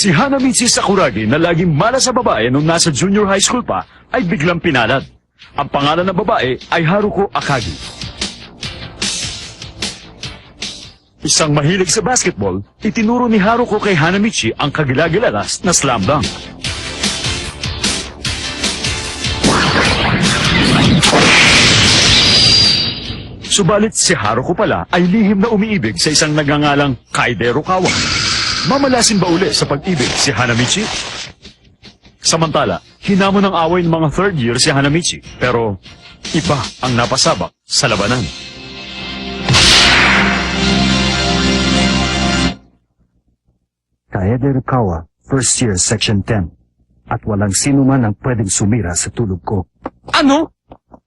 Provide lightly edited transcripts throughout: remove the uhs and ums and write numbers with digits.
Si Hanamichi Sakuragi na laging malas sa babae nung nasa junior high school pa ay biglang pinalad. Ang pangalan ng babae ay Haruko Akagi. Isang mahilig sa basketball, itinuro ni Haruko kay Hanamichi ang kagilagilalas na slam dunk. Subalit si Haruko pala ay lihim na umiibig sa isang nagngangalang Kaide Rukawa. Mamalasin ba uli sa pag-ibig si Hanamichi? Samantala, hinamon ng away ng mga third year si Hanamichi, pero iba ang napasabak sa labanan. Kaede Rukawa, first year, section 10. At walang sino man ang pwedeng sumira sa tulog ko. Ano?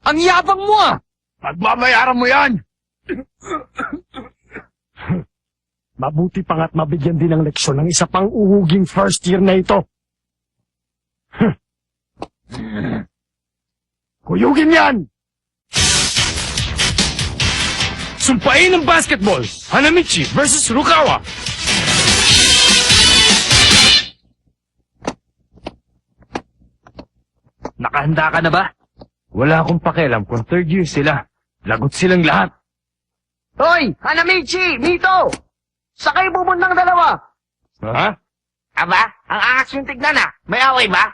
Ang yabang mo ah! Pagbabayaran mo yan! Mabuti pa nga't mabigyan din ng leksyon ng isa pang uhuging first year na ito. Kuyugin yan! Sumpain ng basketball! Hanamichi versus Rukawa! Nakahanda ka na ba? Wala akong pakialam kung third year sila. Lagot silang lahat. Hoy! Hanamichi! Mito! Sakay pupuntang dalawa! Ha? Aba, ang angas yung tignan ah. May away ba?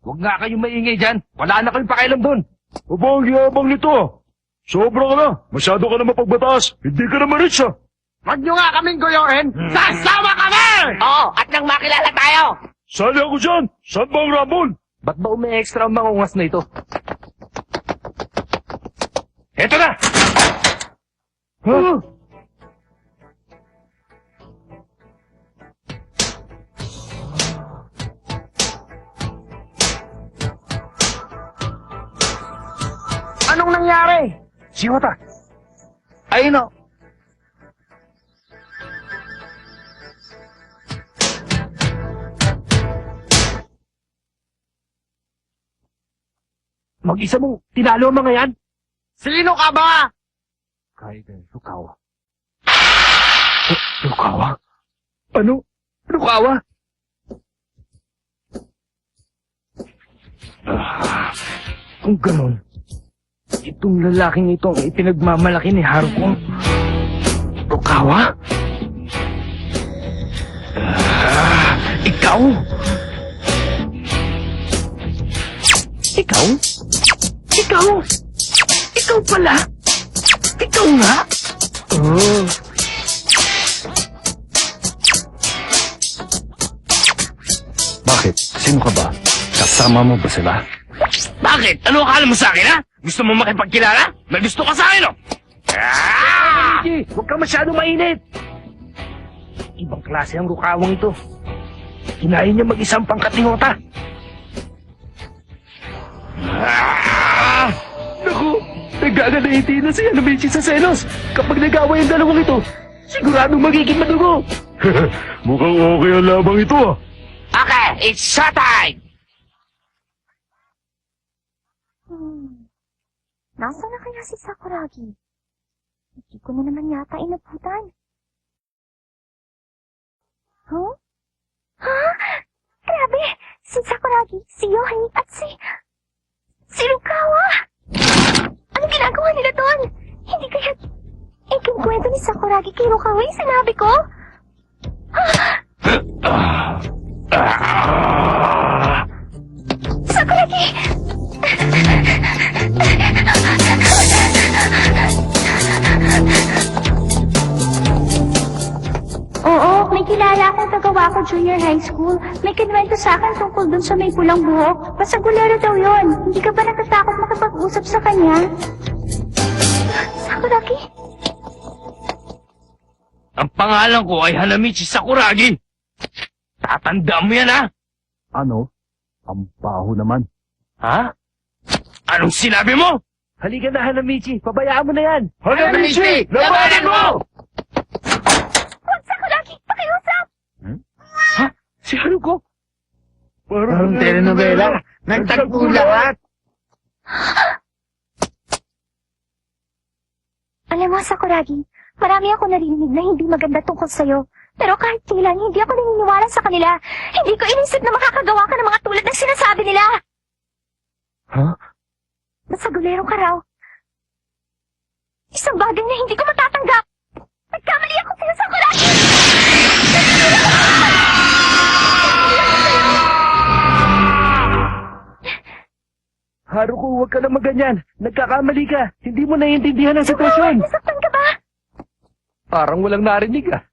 Huwag nga kayong maingay dyan. Wala na kayong pakialam doon. Aba, ang yabang nito. Sobra ka na. Masyado ka na mapagbataas. Hindi ka na ma-reach ah. Huwag nyo nga kaming guyohin! Sasama kami! Oo, at nang makilala tayo! Sali ako dyan. Saan ba ang Ramon? Ba't ba umi-extra ang mangungas na ito? Eto na! Huh? Anong nangyari? Si Hota. Ayun o. Mag-isa mong tinalo ang mga yan? Sino ka ba? Kaide Rukawa. Rukawa? Ano? Rukawa? Kung ganon, itong lalaking ito ang ipinagmamalaki ni Haruko. Rukawa? Ikaw? Ikaw? Ikaw? Ikaw pala? Ikaw nga? Oh. Bakit? Sino ka ba? Kasama mo ba sila? Bakit? Ano akala mo sa akin, ha? Gusto mo makipagkilala? May gusto ka sa akin, oh! Ah! Huwag ka masyadong mainit! Ibang klase ang rukawang ito. Kinain niya mag-isang pangkatingota. Ah! Naku! Nagagalaiti na si Hanamichi sa selos. Kapag nag-away ang dalawang ito, siguradong magiging madugo. Mukhang okay ang labang ito ah. Okay, it's showtime! Nasaan na kaya si Sakuragi? Hindi ko na naman yata inabutan. Huh? Ha? Grabe! Si Sakuragi, si Yohei, at si Rukawa! Anong ginagawa nila doon? Hindi kaya ikikwento ni Sakuragi kay Rukawa yung sinabi ko? Sakuragi! Oo, may kilala akong tagawa ko junior high school. May kinwento sa akin tungkol dun sa may pulang buhok. Pasagulero daw yun. Hindi ka ba natatakot makipag-usap sa kanya? Sakuragi? Ang pangalan ko ay Hanamichi Sakuragi. Tatandaan mo yan, ha? Ano? Ang baho naman. Ha? Anong sinabi mo? Halika na, Hanamichi. Pabayaan mo na yan. Hanamichi! Labanan mo! Huwag, Sakuragi! Pakiusap! Ha? Si Haruko? Parang telenovela. Nagtagpo lahat. Alam mo, Sakuragi, Marami ako narinig na hindi maganda tungkol sa'yo. Pero kahit kailan, hindi ako naniniwala sa kanila. Hindi ko inisip na makakagawa ka ng mga tulad ng sinasabi nila. Huh? Masagulero ka raw. Isang bagay na hindi ko matatanggap. Nagkamali ako sa'yo, Sakuragi! Haruko, huwag ka na maganyan. Nagkakamali ka. Hindi mo naiintindihan ang sitwasyon. Nasaktan ka ba? Parang walang narinig ah.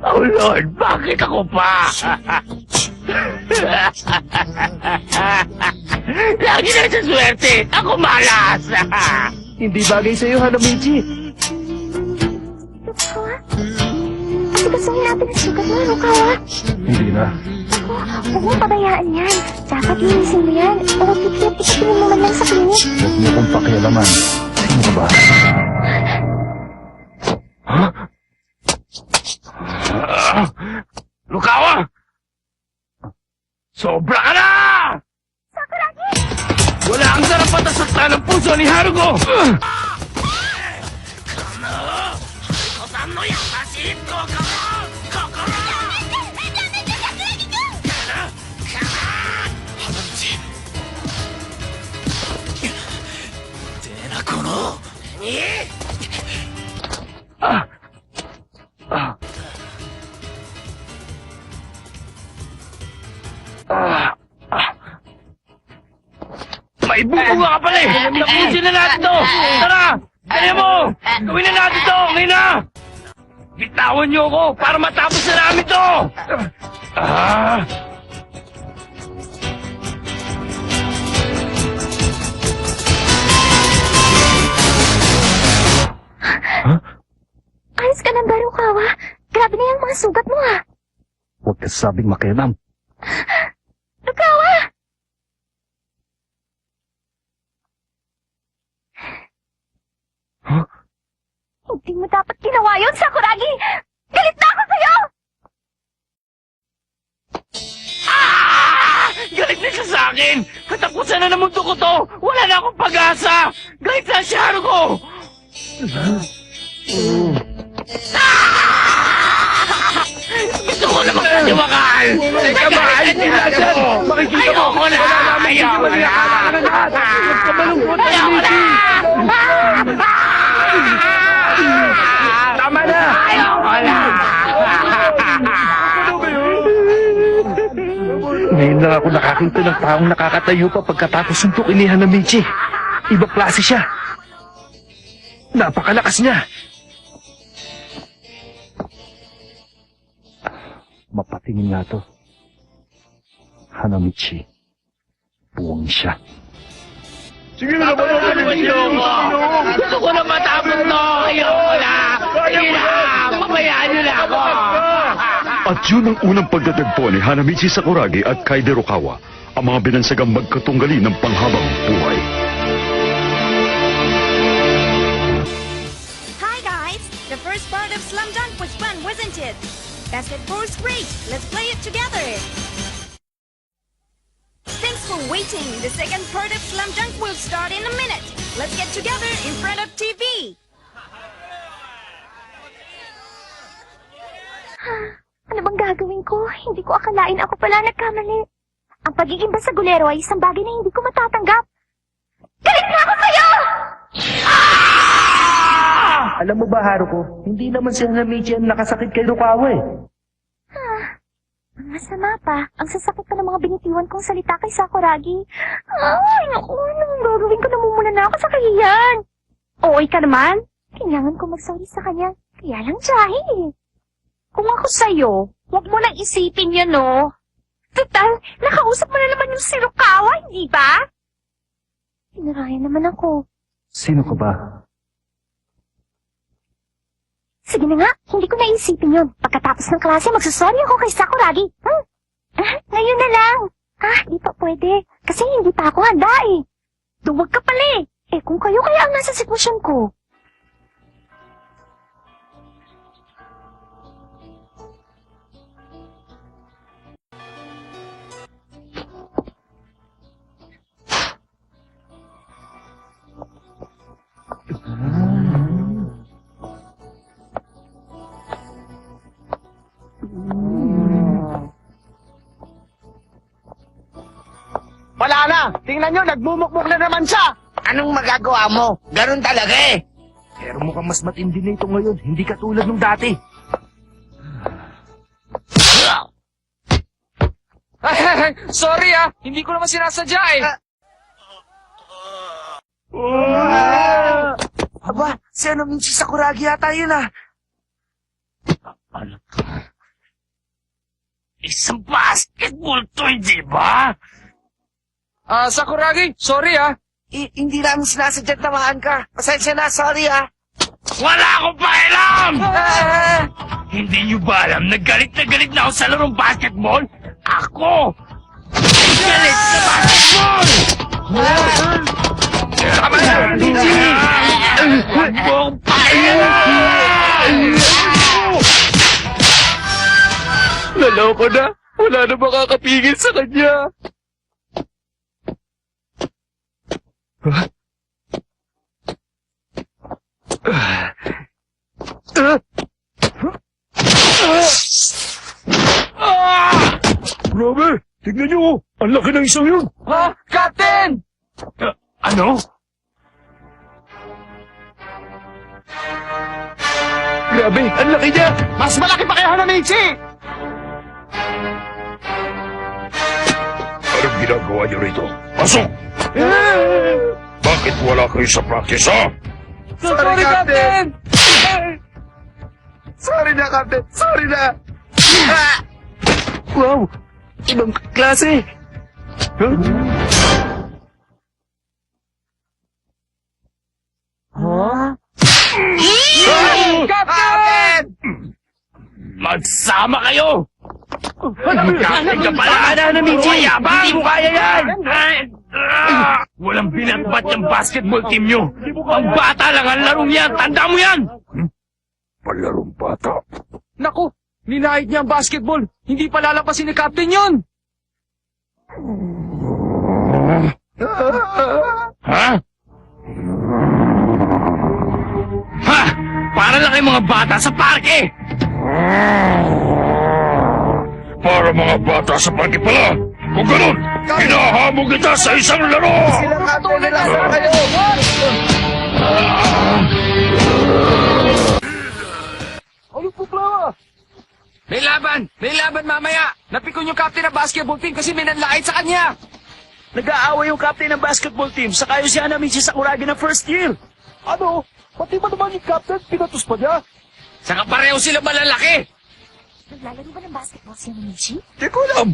Oh Lord, bakit ako pa? Lagi na sa swerte, ako malas. Hindi bagay sa'yo, Hanamichi. Rukawa? Asikasuhin natin ang sugat mo, Rukawa. Hindi na. Huwag mong pabayaan yan. Dapat linisin mo yan. O tikip-tikipin mo man lang sa klinik. Huwag mo kong pakialaman. Sino ka ba? Lukawa! Sobra ka na! Sakuragi! Wala kang karapat na sakta ng puso ni Haruko! May buko ka pala eh! Tapusin na natin to! Tara! Dali mo! Gawin na natin to! Ngayon na! Bitawan niyo ako para matapos na namin to! Ah! Ayos ka ng Barukawa. Grabe na yung mga sugat mo, ha. Huwag ka sabing makialam. Rukawa! Hindi mo dapat ginawa yun, Sakuragi! Galit na ako sa'yo! Galit na siya sa akin! Katapusan na ng mundo ko to! Wala na akong pag-asa! Galit na si Haruko! Gusto ko na magkatiwakal! Teka ba? Makikita mo! Ayoko na! Ayoko na! Ayoko na! Tama na! Ayoko na! Ngayon lang ako nakakita ng taong nakakatayo pa pagkatapos suntukin ni Hanamichi. Ibang klase siya. Napakalakas niya. Mapatingin nga to. Hanamichi. Buwang siya. Sige na naman ako! Gusto ko na matapos to! Ayoko na! Sige na! Pabayaan niyo na ako! At yun ang unang pagdadagpo ni Hanamichi Sakuragi at Kaide Rukawa, ang mga binansagang magkatunggali ng panghabang buhay. Hi guys! The first part of Slam Dunk was fun, wasn't it? Basketball is great! Let's play it together! Thanks for waiting! The second part of Slam Dunk will start in a minute! Let's get together in front of TV! Ano bang gagawin ko? Hindi ko akalain ako pala nagkamali. Ang pagiging basagulero ay isang bagay na hindi ko matatanggap. Galit na ako sa'yo! Alam mo ba, Haruko, hindi naman si Hanamichi ang nakasakit kay Rukawa eh. Ang masama pa, ang sasakit pa ng mga binitiwan kong salita kay Sakuragi. Ay, naku, anong gagawin ko? Namumuna na ako sa kahiyan. Okay ka naman? Kailangan ko mag-sorry sa kanya. Kaya lang tiyahin eh. Kung ako sa'yo, huwag mo nang isipin yun, no? Total, nakausap mo na naman yung si Rukawa, hindi ba? Pinarayan naman ako. Sino ka ba? Sige na nga, hindi ko naisipin yun. Pagkatapos ng klase, magsasorry ako kay Sakuragi. Ngayon na lang. Di pa pwede. Kasi hindi pa ako handa eh. Duwag ka pala eh. Kung kayo kaya ang nasa sitwasyon ko. wala na. Tingnan nyo, nagmumukmuk na naman siya. Anong magagawa mo? Ganun talaga eh. Pero mukhang mas matindi na ito ngayon. Hindi katulad nung dati. Sorry hindi ko naman sinasadya eh. Aba, si Hanamichi Sakuragi yata yun Isang basketball to, hindi ba? Sakuragi, sorry Hindi namin sinasadya tamaan ka. Pasensya na, sorry Wala akong pakialam! Hindi nyo ba alam na galit na ako sa larong basketball? Ako! Galit sa basketball! Tama na, Luigi! Huwag mo akong pakialam! Naloko na. Wala na makakapigil sa kanya. Grabe! Tignan niyo! Ang laki ng isang yun! Captain! Ano? Grabe! Ang laki niya! Mas malaki pa kay Hanamichi! Anong ginagawa niyo rito? Pasok! Bakit wala kayo sa practice, ha? Sorry, Captain! Sorry na, Captain! Sorry na! Wow! Ibang klase! Huh? Captain! Magsama kayo! Captain ka pala! Hanamichi! Hindi mo kaya yan! Walang binatbat yung basketball team nyo! Ang bata lang ang larong yan! Tanda mo yan! Palarong bata. Naku, ninahid niya ang basketball. Hindi pa lalampasin ni Captain yun. Ha? Ha? Para lang kayong mga bata sa parke! Para mga bata sa parke pala! Kung ganun, hinahamog kita sa isang laro! Anong problema? May laban! May laban mamaya! Napikon yung captain ng basketball team kasi may nanlait sa kanya! Nag-aaway yung captain ng basketball team sa kayo si Hanamichi Sakuragi ng first year. Ano? Pati ba naman yung captain? Pinatus pa niya? Saka pareho sila malalaki! Naglalaro ba ng basketball si Hanamichi? Di ko alam.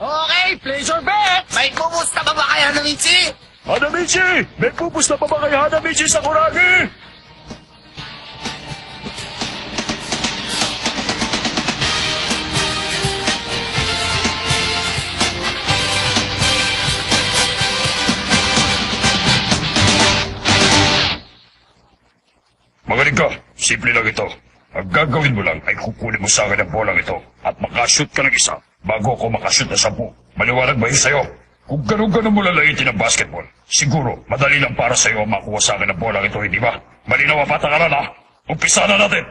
Okay, place your bet! May kumusta ba kay Hanamichi? Hanamichi! May pupusta pa ba kay Hanamichi Sakuragi? Magaling ka. Simple lang ito. Ang gagawin mo lang ay kukunin mo sa akin ang bolang ito at makashoot ka ng isa bago ako makashoot na 10. Maliwanag ba yun sa'yo? Kung ganun-ganun mo lalaitin ang basketball, siguro madali lang para sa'yo ang makuha sa akin ang bolang ito, hindi ba? Malinaw ang patakaran, ha? Umpisa na natin!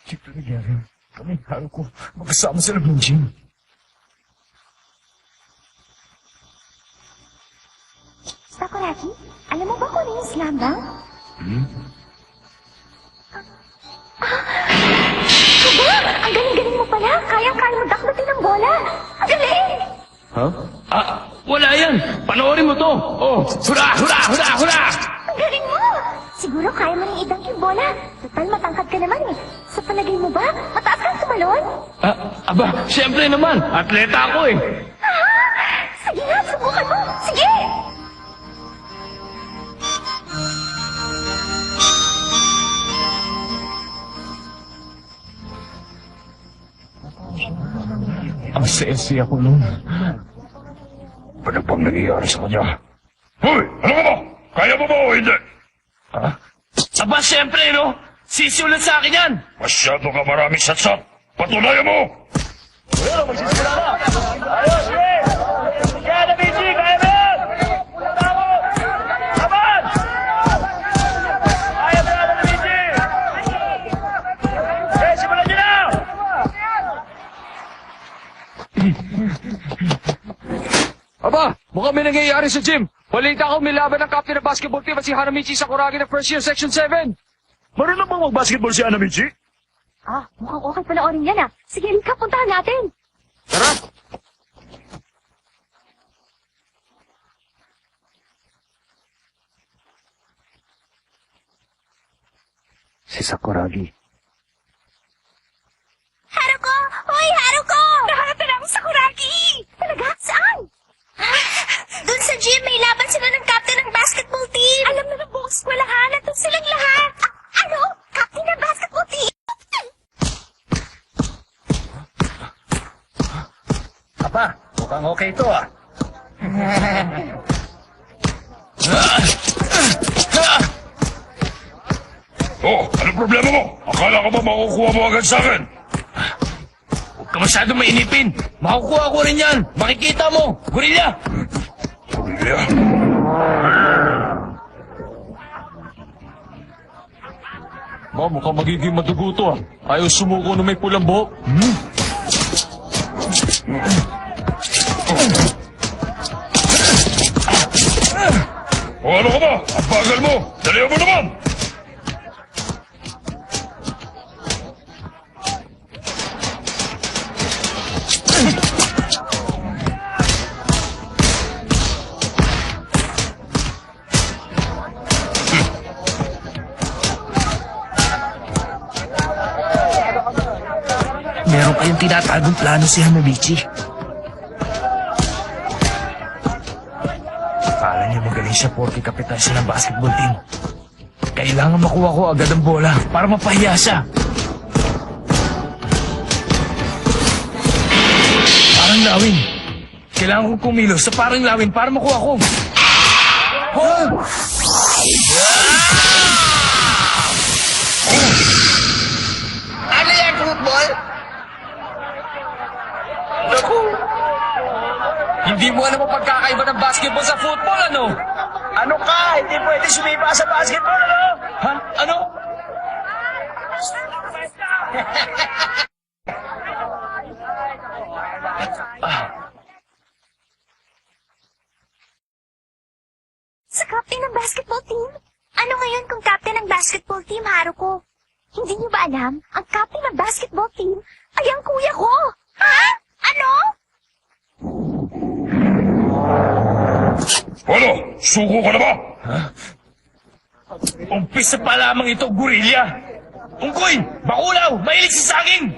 Siyempre nangyari. Kami, haro ko, magkasama sila ng gym. Sakuragi, alam mo ba kung ano yung slam dunk? Aba, ang galing-galing mo pala. Kayang-kaya mo dakbatin ng bola. Ang galing! Wala yan! Panoorin mo to! Oh, hura, hura, hura, hura! Ang galing mo! Siguro kaya mo nang idunk yung bola. Total, matangkad ka naman eh. Sa palagay mo ba, mataas kang sumalon? Aba, siyempre naman! Atleta ako eh! Sige nga, subukan mo. Sige! Ang sexy ako nun. Ano bang nangyayari sa kanya? Hoy! Ano ka ba? Kaya mo ba o hindi? Ha? Aba, siyempre, no? Sisiulat sa akin yan! Masyado ka maraming satsat. Patunayan mo! Kaya na, Michi! Kaya na! Tama! nangyari sa gym? Balita ko, may laban ng captain ng basketball team at si Hanamichi Sakuragi ng first year section 7. Marunong bang mag-basketball si Hanamichi? Ah, mukhang okay panoorin yan ah. Sige, Rika, puntahan natin. Tara! Si Sakuragi. Haruko! Hoy, Haruko! Nahanap na ang Sakuragi! Talaga? Saan? Doon sa gym, may laban sila ng captain ng basketball team. Alam na ng buong eskwelahan, nandun silang lahat. Ano? Captain ng basketball team? Aba, mukhang okay ito ah. Oh, ano problema mo? Akala ko ba makukuha mo agad sa akin? Huwag ka masyadong mainipin. Makukuha ko rin yan. Makikita mo. Gorilla. Gorilla? Mukhang magiging madugo to ah. Ayaw sumuko na may pulang buhok. O ano ka ba? Ang bagal mo! Dalihan mo naman! Meron kayong tinatagong plano si Hanamichi. Akala niya magaling siya porque kapitan siya ng basketball team. Kailangan makuha ko agad ang bola para mapahiya siya. Parang lawin. Kailangan kong kumilos sa parang lawin para makuha ko. Oh! Ano yan, football? Naku! Hindi mo alam ang pagkakaiba ng basketball sa football, ano? Ano ka? Hindi pwede sumipa sa basketball, ano? Ha? Ano? Sa captain ng basketball team? Ano ngayon kung captain ng basketball team, Haruko? Hindi niyo ba alam? Ang captain ng basketball team ay ang kuya ko! Ha? Ano? Ano? Suko ka na ba? Umpisa pa lamang ito, gorilla! Ungkoy! Bakulaw! Mahilig sa saging!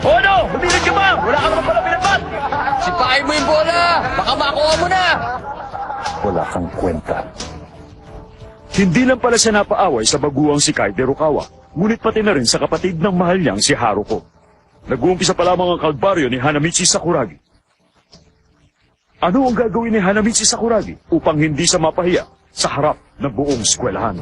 O ano? Humilag ka ba? Wala ka naman pala pinabat! Sipain mo yung bola! Baka makuha mo na! Wala kang kwenta. Hindi lang pala siya napaaway sa baguang si Kaide Rukawa, ngunit pati na rin sa kapatid ng mahal niyang si Haruko. Nag-uumpisa pa lamang ang kalbaryo ni Hanamichi Sakuragi. Ano ang gagawin ni Hanamichi Sakuragi upang hindi siya mapahiya sa harap ng buong eskwelahan?